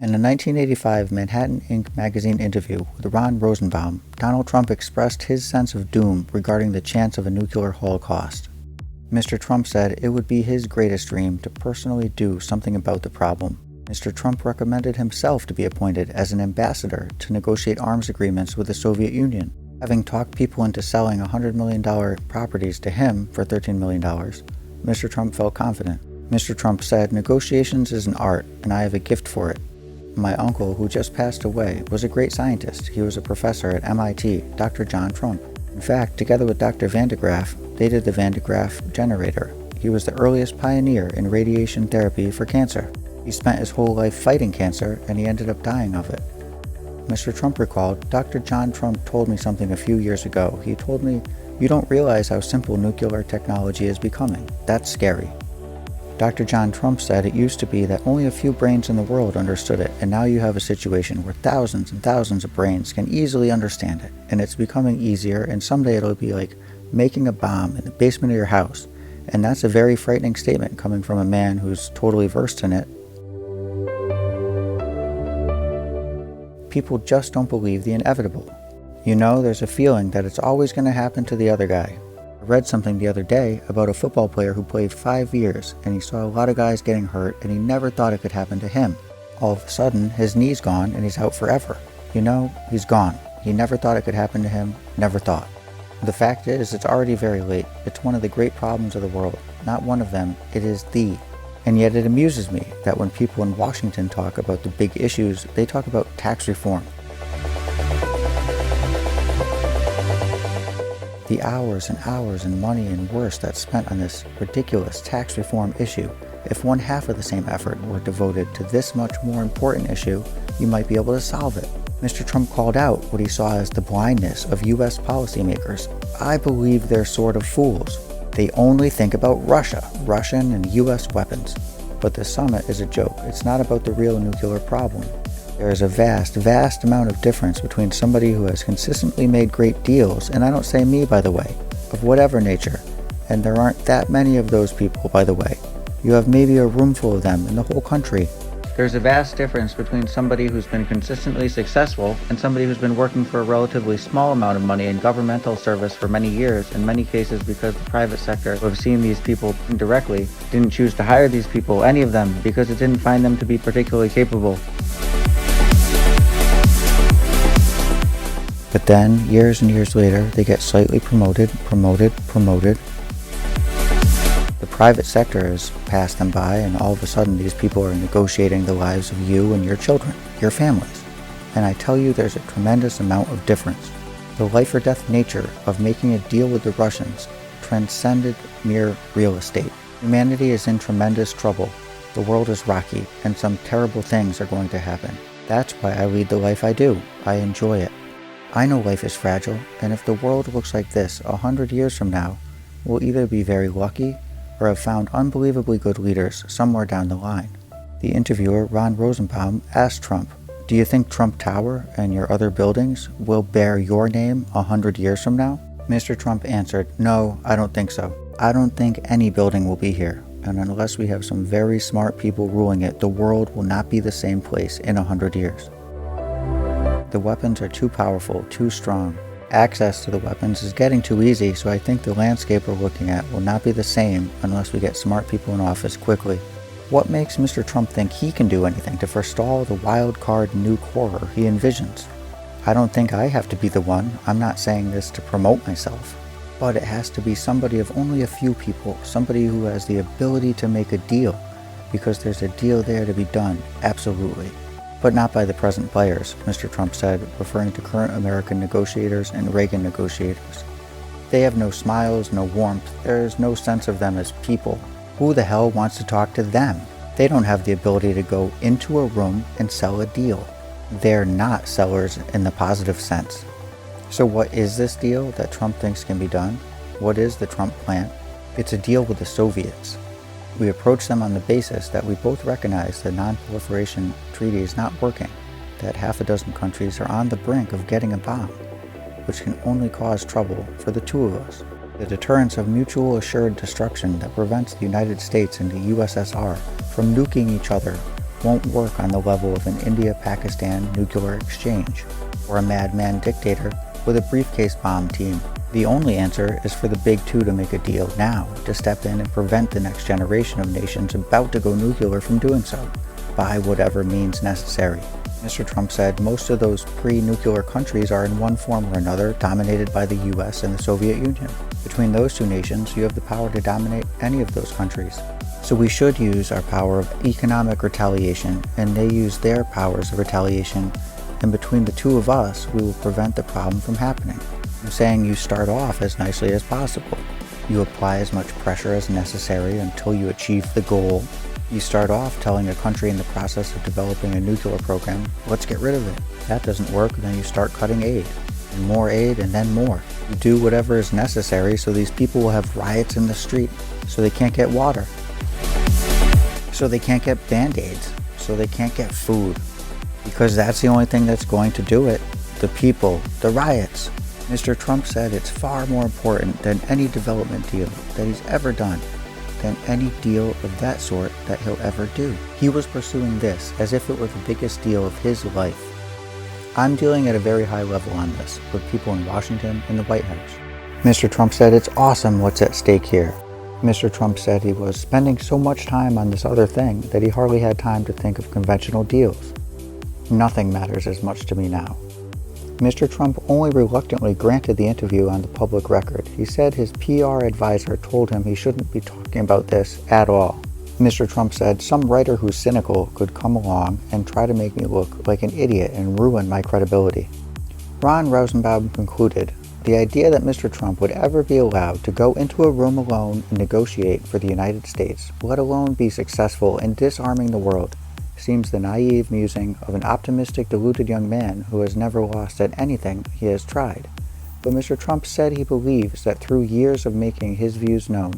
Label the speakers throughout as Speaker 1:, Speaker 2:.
Speaker 1: In a 1985 Manhattan Inc. magazine interview with Ron Rosenbaum, Donald Trump expressed his sense of doom regarding the chance of a nuclear holocaust. Mr. Trump said it would be his greatest dream to personally do something about the problem. Mr. Trump recommended himself to be appointed as an ambassador to negotiate arms agreements with the Soviet Union. Having talked people into selling $100 million properties to him for $13 million, Mr. Trump felt confident. Mr. Trump said, "Negotiations is an art, and I have a gift for it. My uncle, who just passed away, was a great scientist. He was a professor at MIT, Dr. John Trump. In fact, together with Dr. Van de Graaff, they did the Van de Graaff generator. He was the earliest pioneer in radiation therapy for cancer. He spent his whole life fighting cancer, and he ended up dying of it." Mr. Trump recalled, "Dr. John Trump told me something a few years ago. He told me, 'You don't realize how simple nuclear technology is becoming. That's scary.'" Dr. John Trump said it used to be that only a few brains in the world understood it, and now you have a situation where thousands and thousands of brains can easily understand it, and it's becoming easier, and someday it'll be like making a bomb in the basement of your house, and that's a very frightening statement coming from a man who's totally versed in it. People just don't believe the inevitable. There's a feeling that it's always going to happen to the other guy. I read something the other day about a football player who played 5 years, and he saw a lot of guys getting hurt, and he never thought it could happen to him. All of a sudden, his knee's gone, and he's out forever. He's gone. He never thought it could happen to him, never thought. The fact is, it's already very late. It's one of the great problems of the world. Not one of them, it is the. And yet it amuses me that when people in Washington talk about the big issues, they talk about tax reform. The hours and hours and money and worse that's spent on this ridiculous tax reform issue. If one half of the same effort were devoted to this much more important issue, you might be able to solve it. Mr. Trump called out what he saw as the blindness of U.S. policymakers. I believe they're sort of fools. They only think about Russia, Russian and U.S. weapons. But the summit is a joke. It's not about the real nuclear problem. There is a vast, vast amount of difference between somebody who has consistently made great deals, and I don't say me, by the way, of whatever nature, and there aren't that many of those people, by the way. You have maybe a room full of them in the whole country. There's a vast difference between somebody who's been consistently successful and somebody who's been working for a relatively small amount of money in governmental service for many years, in many cases because the private sector, who have seen these people indirectly, didn't choose to hire these people, any of them, because it didn't find them to be particularly capable. But then, years and years later, they get slightly promoted. The private sector has passed them by, and all of a sudden these people are negotiating the lives of you and your children, your families. And I tell you, there's a tremendous amount of difference. The life or death nature of making a deal with the Russians transcended mere real estate. Humanity is in tremendous trouble. The world is rocky, and some terrible things are going to happen. That's why I lead the life I do. I enjoy it. I know life is fragile, and if the world looks like this 100 years from now, we'll either be very lucky or have found unbelievably good leaders somewhere down the line. The interviewer, Ron Rosenbaum, asked Trump, "Do you think Trump Tower and your other buildings will bear your name 100 years from now?" Mr. Trump answered, "No, I don't think so. I don't think any building will be here, and unless we have some very smart people ruling it, the world will not be the same place in 100 years. The weapons are too powerful, too strong. Access to the weapons is getting too easy, so I think the landscape we're looking at will not be the same unless we get smart people in office quickly." What makes Mr. Trump think he can do anything to forestall the wild card nuke horror he envisions? I don't think I have to be the one. I'm not saying this to promote myself. But it has to be somebody of only a few people, somebody who has the ability to make a deal, because there's a deal there to be done, absolutely. But not by the present players, Mr. Trump said, referring to current American negotiators and Reagan negotiators. They have no smiles, no warmth. There is no sense of them as people. Who the hell wants to talk to them? They don't have the ability to go into a room and sell a deal. They're not sellers in the positive sense. So what is this deal that Trump thinks can be done? What is the Trump plan? It's a deal with the Soviets. We approach them on the basis that we both recognize the non-proliferation treaty is not working, that half a dozen countries are on the brink of getting a bomb, which can only cause trouble for the two of us. The deterrence of mutual assured destruction that prevents the United States and the USSR from nuking each other won't work on the level of an India-Pakistan nuclear exchange, or a madman dictator with a briefcase bomb team. The only answer is for the big two to make a deal now, to step in and prevent the next generation of nations about to go nuclear from doing so, by whatever means necessary. Mr. Trump said most of those pre-nuclear countries are in one form or another dominated by the US and the Soviet Union. Between those two nations, you have the power to dominate any of those countries. So we should use our power of economic retaliation, and they use their powers of retaliation, and between the two of us, we will prevent the problem from happening. I'm saying you start off as nicely as possible. You apply as much pressure as necessary until you achieve the goal. You start off telling a country in the process of developing a nuclear program, let's get rid of it. That doesn't work, then you start cutting aid. And more aid, and then more. You do whatever is necessary so these people will have riots in the street, so they can't get water. So they can't get Band-Aids, so they can't get food. Because that's the only thing that's going to do it. The people, the riots. Mr. Trump said it's far more important than any development deal that he's ever done, than any deal of that sort that he'll ever do. He was pursuing this as if it were the biggest deal of his life. I'm dealing at a very high level on this with people in Washington and the White House. Mr. Trump said it's awesome what's at stake here. Mr. Trump said he was spending so much time on this other thing that he hardly had time to think of conventional deals. Nothing matters as much to me now. Mr. Trump only reluctantly granted the interview on the public record. He said his PR advisor told him he shouldn't be talking about this at all. Mr. Trump said some writer who's cynical could come along and try to make me look like an idiot and ruin my credibility. Ron Rosenbaum concluded, the idea that Mr. Trump would ever be allowed to go into a room alone and negotiate for the United States, let alone be successful in disarming the world, seems the naive musing of an optimistic, deluded young man who has never lost at anything he has tried. But Mr. Trump said he believes that through years of making his views known,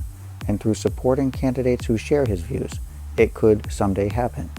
Speaker 1: and through supporting candidates who share his views, it could someday happen.